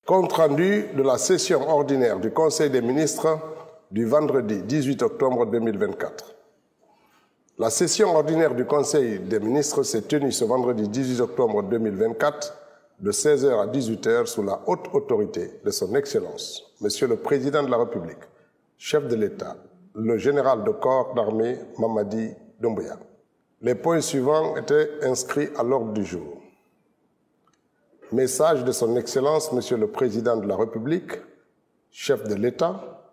Compte rendu de la session ordinaire du Conseil des ministres du vendredi 18 octobre 2024. La session ordinaire du Conseil des ministres s'est tenue ce vendredi 18 octobre 2024 de 16h à 18h sous la haute autorité de son Excellence, Monsieur le Président de la République, chef de l'État, le général de corps d'armée Mamadi Doumbouya. Les points suivants étaient inscrits à l'ordre du jour. Message de son Excellence, Monsieur le Président de la République, chef de l'État,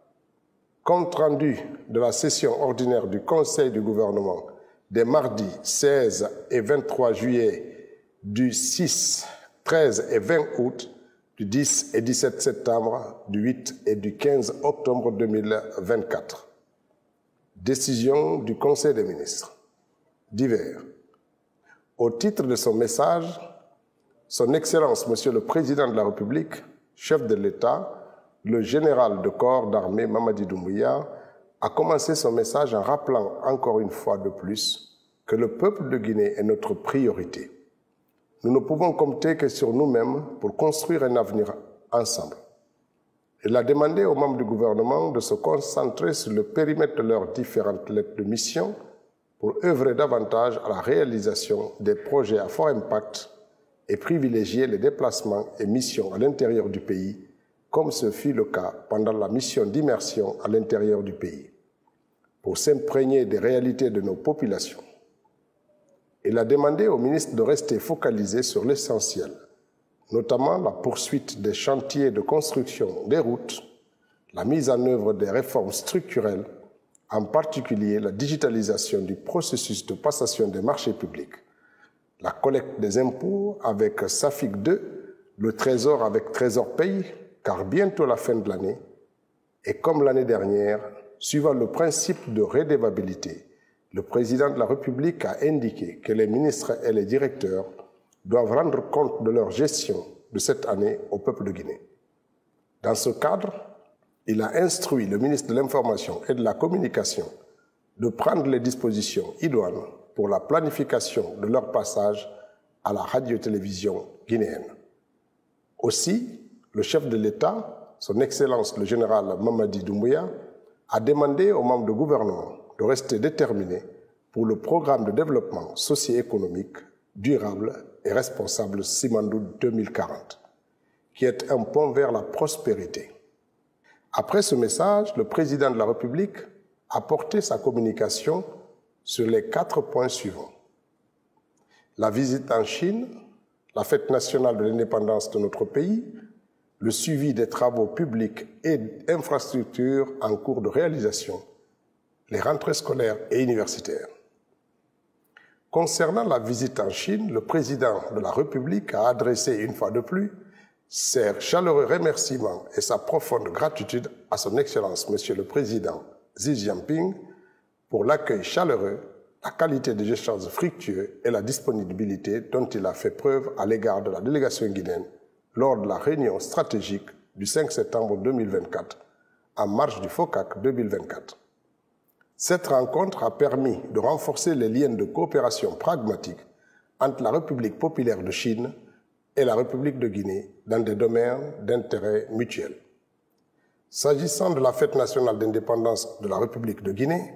compte rendu de la session ordinaire du Conseil du gouvernement des mardis 16 et 23 juillet, du 6, 13 et 20 août, du 10 et 17 septembre, du 8 et du 15 octobre 2024. Décision du Conseil des ministres. Divers. Au titre de son message, Son Excellence, Monsieur le Président de la République, chef de l'État, le général de corps d'armée Mamadi Doumbouya, a commencé son message en rappelant encore une fois de plus que le peuple de Guinée est notre priorité. Nous ne pouvons compter que sur nous-mêmes pour construire un avenir ensemble. Il a demandé aux membres du gouvernement de se concentrer sur le périmètre de leurs différentes lettres de mission pour œuvrer davantage à la réalisation des projets à fort impact et privilégier les déplacements et missions à l'intérieur du pays, comme ce fut le cas pendant la mission d'immersion à l'intérieur du pays, pour s'imprégner des réalités de nos populations. Il a demandé au ministre de rester focalisé sur l'essentiel, notamment la poursuite des chantiers de construction des routes, la mise en œuvre des réformes structurelles, en particulier la digitalisation du processus de passation des marchés publics, la collecte des impôts avec SAFIC 2, le Trésor avec Trésor Paye, car bientôt la fin de l'année, et comme l'année dernière, suivant le principe de redevabilité, le Président de la République a indiqué que les ministres et les directeurs doivent rendre compte de leur gestion de cette année au peuple de Guinée. Dans ce cadre, il a instruit le ministre de l'Information et de la Communication de prendre les dispositions idoines pour la planification de leur passage à la radio-télévision guinéenne. Aussi, le chef de l'État, son Excellence le général Mamadi Doumbouya, a demandé aux membres du gouvernement de rester déterminés pour le programme de développement socio-économique, durable et responsable Simandou 2040, qui est un pont vers la prospérité. Après ce message, le président de la République a porté sa communication sur les 4 points suivants. La visite en Chine, la fête nationale de l'indépendance de notre pays, le suivi des travaux publics et infrastructures en cours de réalisation, les rentrées scolaires et universitaires. Concernant la visite en Chine, le président de la République a adressé une fois de plus ses chaleureux remerciements et sa profonde gratitude à son Excellence, Monsieur le Président Xi Jinping, pour l'accueil chaleureux, la qualité des échanges fructueux et la disponibilité dont il a fait preuve à l'égard de la délégation guinéenne lors de la réunion stratégique du 5 septembre 2024, en marge du FOCAC 2024. Cette rencontre a permis de renforcer les liens de coopération pragmatique entre la République populaire de Chine et la République de Guinée dans des domaines d'intérêt mutuel. S'agissant de la fête nationale d'indépendance de la République de Guinée,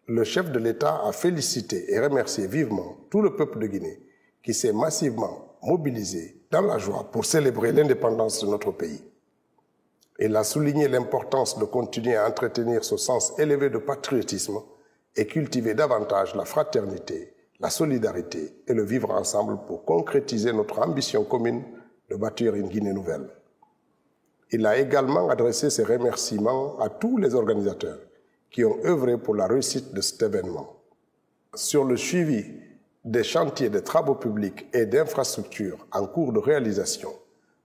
le chef de l'État a félicité et remercié vivement tout le peuple de Guinée qui s'est massivement mobilisé dans la joie pour célébrer l'indépendance de notre pays. Il a souligné l'importance de continuer à entretenir ce sens élevé de patriotisme et cultiver davantage la fraternité, la solidarité et le vivre ensemble pour concrétiser notre ambition commune de bâtir une Guinée nouvelle. Il a également adressé ses remerciements à tous les organisateurs qui ont œuvré pour la réussite de cet événement. Sur le suivi des chantiers de travaux publics et d'infrastructures en cours de réalisation,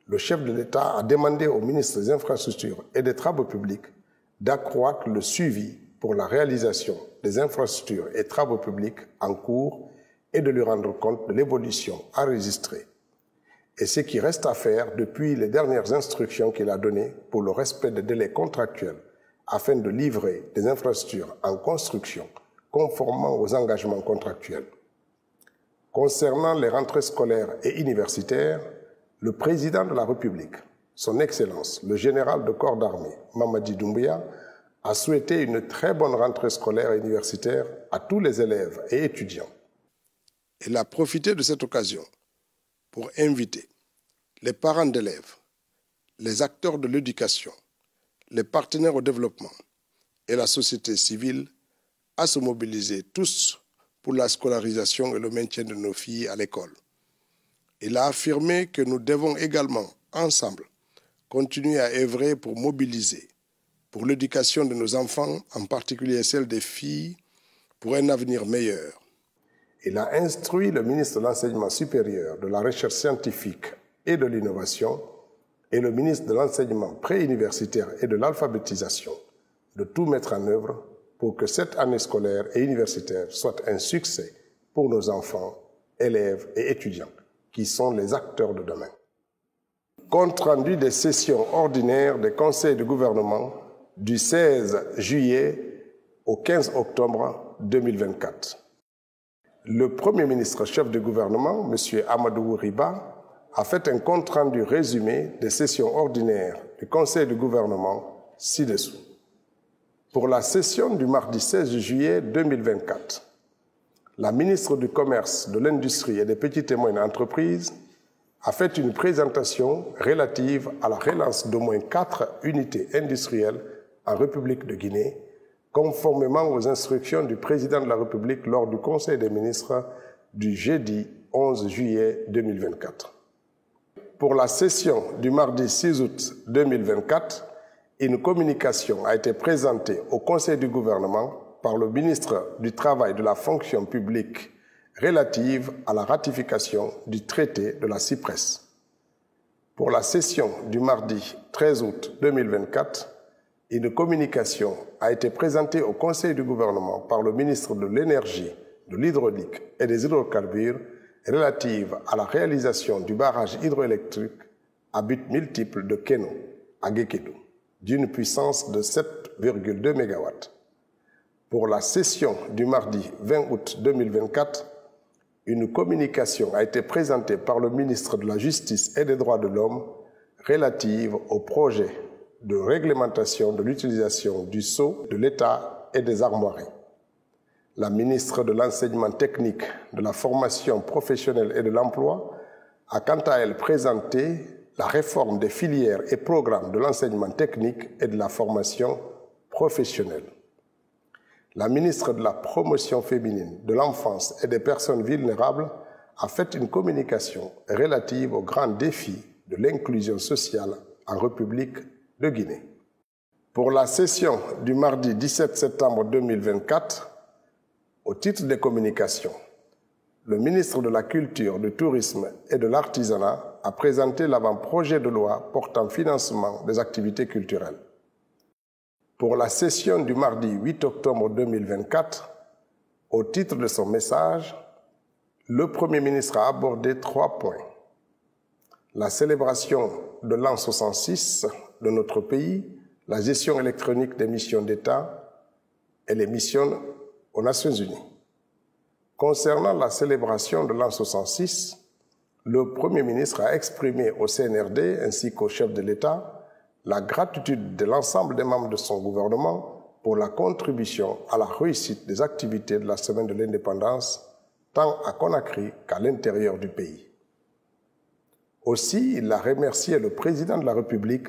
le chef de l'État a demandé au ministre des Infrastructures et des Travaux publics d'accroître le suivi pour la réalisation des infrastructures et travaux publics en cours et de lui rendre compte de l'évolution enregistrée et ce qui reste à faire depuis les dernières instructions qu'il a données pour le respect des délais contractuels afin de livrer des infrastructures en construction conformément aux engagements contractuels. Concernant les rentrées scolaires et universitaires, le président de la République Son Excellence, le général de corps d'armée, Mamadi Doumbouya, a souhaité une très bonne rentrée scolaire et universitaire à tous les élèves et étudiants. Il a profité de cette occasion pour inviter les parents d'élèves, les acteurs de l'éducation, les partenaires au développement et la société civile à se mobiliser tous pour la scolarisation et le maintien de nos filles à l'école. Il a affirmé que nous devons également, ensemble, continuer à œuvrer pour mobiliser pour l'éducation de nos enfants, en particulier celle des filles, pour un avenir meilleur. Il a instruit le ministre de l'Enseignement supérieur, de la Recherche scientifique et de l'Innovation et le ministre de l'Enseignement préuniversitaire et de l'Alphabétisation de tout mettre en œuvre pour que cette année scolaire et universitaire soit un succès pour nos enfants, élèves et étudiants, qui sont les acteurs de demain. Compte rendu des sessions ordinaires des conseils de gouvernement du 16 juillet au 15 octobre 2024. Le Premier ministre chef du gouvernement, M. Amadou Riba, a fait un compte-rendu résumé des sessions ordinaires du conseil du gouvernement ci-dessous. Pour la session du mardi 16 juillet 2024, la ministre du Commerce, de l'Industrie et des petites et moyennes entreprises a fait une présentation relative à la relance d'au moins 4 unités industrielles en République de Guinée, conformément aux instructions du président de la République lors du Conseil des ministres du jeudi 11 juillet 2024. Pour la session du mardi 6 août 2024, une communication a été présentée au Conseil du gouvernement par le ministre du Travail et de la fonction publique relative à la ratification du traité de la CIPRES. Pour la session du mardi 13 août 2024, une communication a été présentée au Conseil du gouvernement par le ministre de l'Énergie, de l'Hydraulique et des Hydrocarbures relative à la réalisation du barrage hydroélectrique à but multiple de Keno, à Guékédou, d'une puissance de 7,2 MW. Pour la session du mardi 20 août 2024, une communication a été présentée par le ministre de la Justice et des Droits de l'Homme relative au projet de réglementation de l'utilisation du sceau de l'État et des armoiries. La ministre de l'Enseignement technique, de la formation professionnelle et de l'emploi a quant à elle présenté la réforme des filières et programmes de l'enseignement technique et de la formation professionnelle. La ministre de la Promotion féminine, de l'enfance et des personnes vulnérables a fait une communication relative aux grands défis de l'inclusion sociale en République de Guinée. Pour la session du mardi 17 septembre 2024, au titre des communications, le ministre de la Culture, du Tourisme et de l'Artisanat a présenté l'avant-projet de loi portant financement des activités culturelles. Pour la session du mardi 8 octobre 2024, au titre de son message, le Premier ministre a abordé 3 points. La célébration de l'an 66 de notre pays, la gestion électronique des missions d'État et les missions aux Nations Unies. Concernant la célébration de l'an 66, le Premier ministre a exprimé au CNRD ainsi qu'au chef de l'État la gratitude de l'ensemble des membres de son gouvernement pour la contribution à la réussite des activités de la Semaine de l'Indépendance, tant à Conakry qu'à l'intérieur du pays. Aussi, il a remercié le président de la République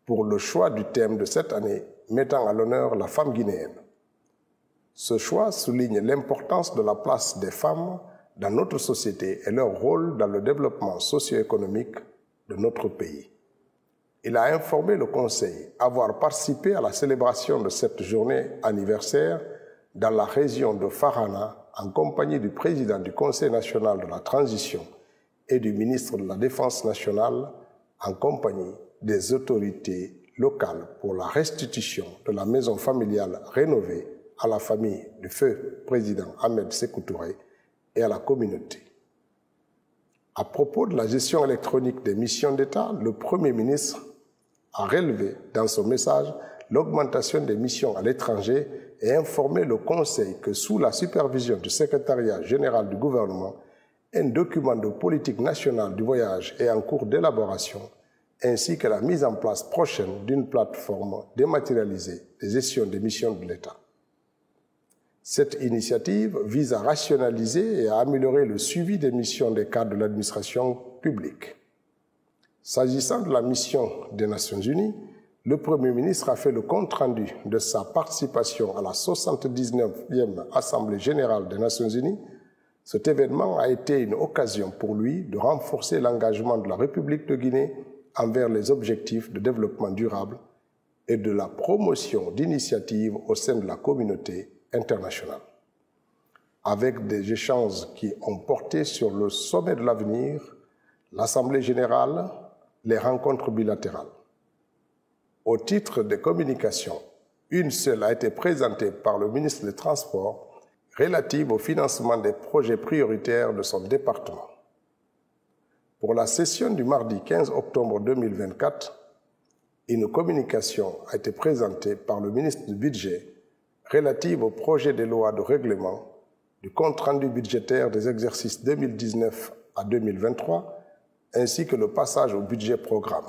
pour le choix du thème de cette année mettant à l'honneur la femme guinéenne. Ce choix souligne l'importance de la place des femmes dans notre société et leur rôle dans le développement socio-économique de notre pays. Il a informé le Conseil avoir participé à la célébration de cette journée anniversaire dans la région de Farana en compagnie du président du Conseil national de la transition et du ministre de la Défense nationale en compagnie des autorités locales pour la restitution de la maison familiale rénovée à la famille du feu président Ahmed Sékou Touré et à la communauté. À propos de la gestion électronique des missions d'État, le Premier ministre a relevé dans son message l'augmentation des missions à l'étranger et informé le Conseil que sous la supervision du secrétariat général du gouvernement, un document de politique nationale du voyage est en cours d'élaboration ainsi que la mise en place prochaine d'une plateforme dématérialisée de gestion des missions de l'État. Cette initiative vise à rationaliser et à améliorer le suivi des missions des cadres de l'administration publique. S'agissant de la mission des Nations Unies, le Premier ministre a fait le compte-rendu de sa participation à la 79e Assemblée générale des Nations Unies. Cet événement a été une occasion pour lui de renforcer l'engagement de la République de Guinée envers les objectifs de développement durable et de la promotion d'initiatives au sein de la communauté internationale. Avec des échanges qui ont porté sur le sommet de l'avenir, l'Assemblée générale, les rencontres bilatérales. Au titre des communications, une seule a été présentée par le ministre des Transports relative au financement des projets prioritaires de son département. Pour la session du mardi 15 octobre 2024, une communication a été présentée par le ministre du Budget relative au projet de loi de règlement du compte-rendu budgétaire des exercices 2019 à 2023, ainsi que le passage au budget programme.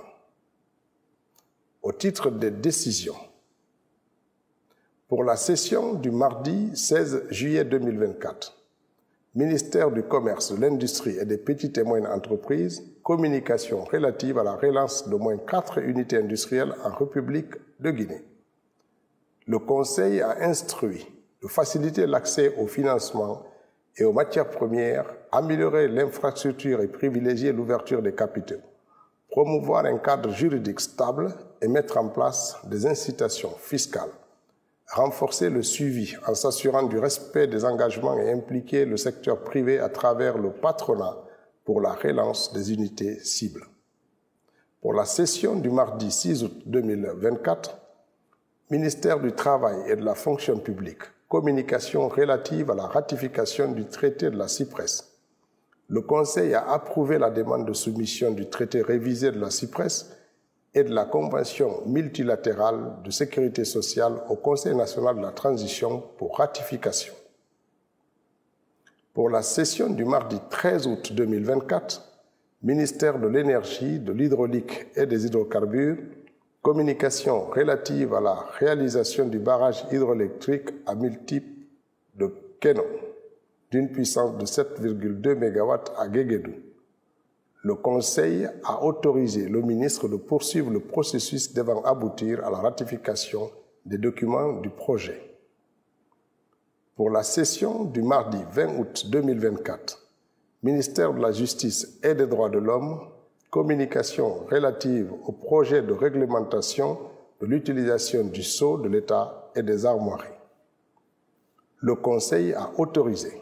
Au titre des décisions, pour la session du mardi 16 juillet 2024, Ministère du Commerce, de l'Industrie et des Petites et Moyennes Entreprises, communication relative à la relance d'au moins 4 unités industrielles en République de Guinée. Le Conseil a instruit de faciliter l'accès au financement et aux matières premières, améliorer l'infrastructure et privilégier l'ouverture des capitaux, promouvoir un cadre juridique stable et mettre en place des incitations fiscales, renforcer le suivi en s'assurant du respect des engagements et impliquer le secteur privé à travers le patronat pour la relance des unités cibles. Pour la session du mardi 6 août 2024, Ministère du Travail et de la Fonction publique, communication relative à la ratification du traité de la CIPRES. Le Conseil a approuvé la demande de soumission du traité révisé de la CIPRES et de la Convention multilatérale de sécurité sociale au Conseil national de la transition pour ratification. Pour la session du mardi 13 août 2024, Ministère de l'Énergie, de l'Hydraulique et des Hydrocarbures, communication relative à la réalisation du barrage hydroélectrique à multiples de Keno, d'une puissance de 7,2 MW à Guéguédou. Le Conseil a autorisé le ministre de poursuivre le processus devant aboutir à la ratification des documents du projet. Pour la session du mardi 20 août 2024, Ministère de la Justice et des Droits de l'Homme, communication relative au projet de réglementation de l'utilisation du sceau de l'État et des armoiries. Le Conseil a autorisé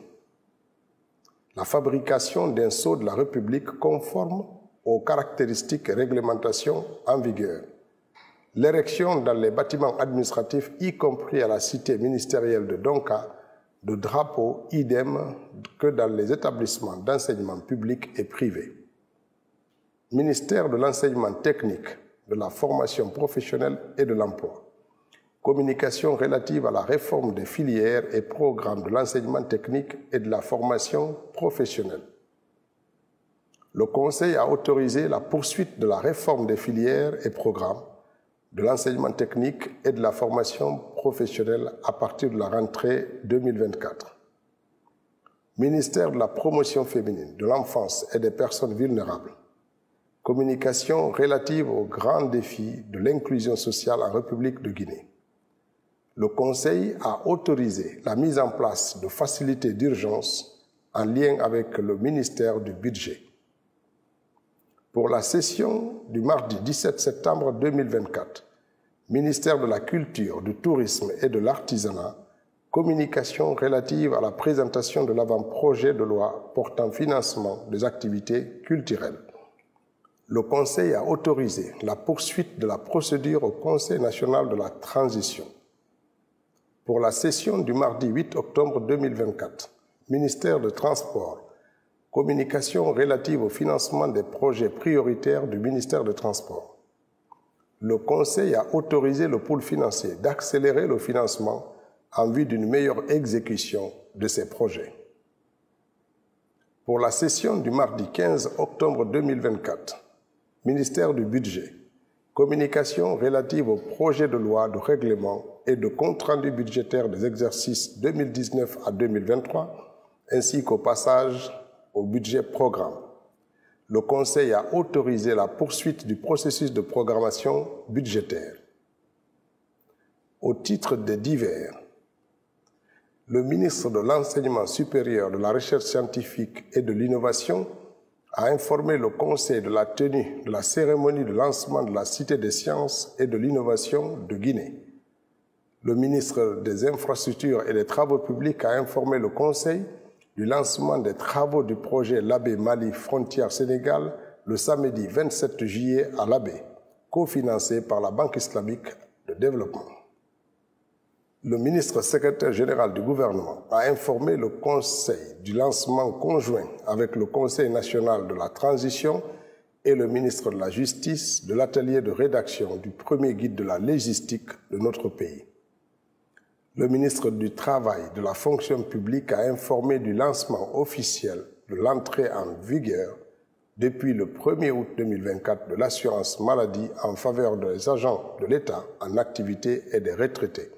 la fabrication d'un sceau de la République conforme aux caractéristiques et réglementations en vigueur, l'érection dans les bâtiments administratifs, y compris à la cité ministérielle de Donka, de drapeaux idem que dans les établissements d'enseignement public et privé. Ministère de l'Enseignement technique, de la formation professionnelle et de l'emploi. Communication relative à la réforme des filières et programmes de l'enseignement technique et de la formation professionnelle. Le Conseil a autorisé la poursuite de la réforme des filières et programmes de l'enseignement technique et de la formation professionnelle à partir de la rentrée 2024. Ministère de la Promotion féminine, de l'enfance et des personnes vulnérables. Communication relative aux grands défis de l'inclusion sociale en République de Guinée. Le Conseil a autorisé la mise en place de facilités d'urgence en lien avec le ministère du Budget. Pour la session du mardi 17 septembre 2024, Ministère de la Culture, du Tourisme et de l'Artisanat, communication relative à la présentation de l'avant-projet de loi portant financement des activités culturelles. Le Conseil a autorisé la poursuite de la procédure au Conseil national de la transition. Pour la session du mardi 8 octobre 2024, Ministère des Transports, communication relative au financement des projets prioritaires du ministère des Transports. Le Conseil a autorisé le pool financier d'accélérer le financement en vue d'une meilleure exécution de ces projets. Pour la session du mardi 15 octobre 2024, Ministère du Budget, communication relative au projet de loi de règlement et de compte-rendu budgétaire des exercices 2019 à 2023, ainsi qu'au passage au budget programme. Le Conseil a autorisé la poursuite du processus de programmation budgétaire. Au titre des divers, le ministre de l'Enseignement supérieur, de la Recherche scientifique et de l'Innovation a informé le Conseil de la tenue de la cérémonie de lancement de la Cité des sciences et de l'innovation de Guinée. Le ministre des Infrastructures et des Travaux publics a informé le Conseil du lancement des travaux du projet Labé Mali Frontière Sénégal le samedi 27 juillet à Labé, cofinancé par la Banque islamique de développement. Le ministre secrétaire général du gouvernement a informé le Conseil du lancement conjoint avec le Conseil national de la transition et le ministre de la Justice de l'atelier de rédaction du premier guide de la légistique de notre pays. Le ministre du Travail et de la fonction publique a informé du lancement officiel de l'entrée en vigueur depuis le 1er août 2024 de l'assurance maladie en faveur des agents de l'État en activité et des retraités.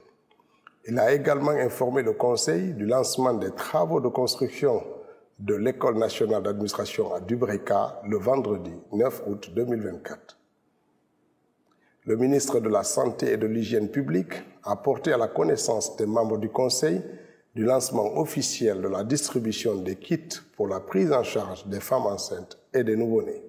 Il a également informé le Conseil du lancement des travaux de construction de l'École nationale d'administration à Dubreka le vendredi 9 août 2024. Le ministre de la Santé et de l'Hygiène publique a porté à la connaissance des membres du Conseil du lancement officiel de la distribution des kits pour la prise en charge des femmes enceintes et des nouveau-nés.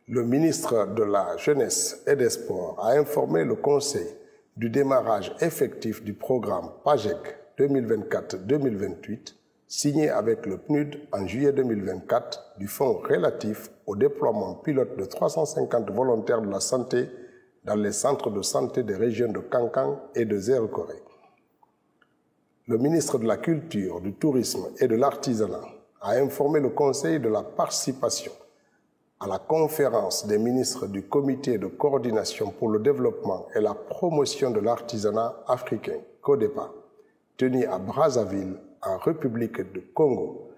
Le ministre de la Jeunesse et des Sports a informé le Conseil du démarrage effectif du programme PAGEC 2024-2028, signé avec le PNUD en juillet 2024 du fonds relatif au déploiement pilote de 350 volontaires de la santé dans les centres de santé des régions de Kankan et de Zéro-Corée. Le ministre de la Culture, du Tourisme et de l'Artisanat a informé le Conseil de la participation à la conférence des ministres du Comité de coordination pour le développement et la promotion de l'artisanat africain, CODEPA, tenue à Brazzaville, en République du Congo,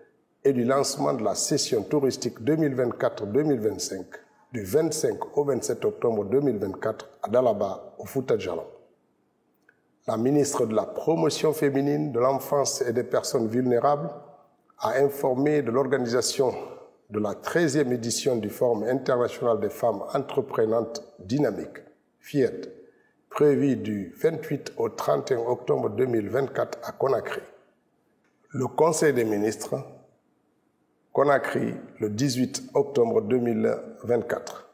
et du lancement de la session touristique 2024-2025 du 25 au 27 octobre 2024 à Dalaba, au Fouta-Djallon. La ministre de la Promotion féminine, de l'enfance et des personnes vulnérables a informé de l'organisation de la 13e édition du Forum international des femmes entreprenantes dynamiques, FIED, prévu du 28 au 31 octobre 2024 à Conakry. Le Conseil des ministres, Conakry, le 18 octobre 2024.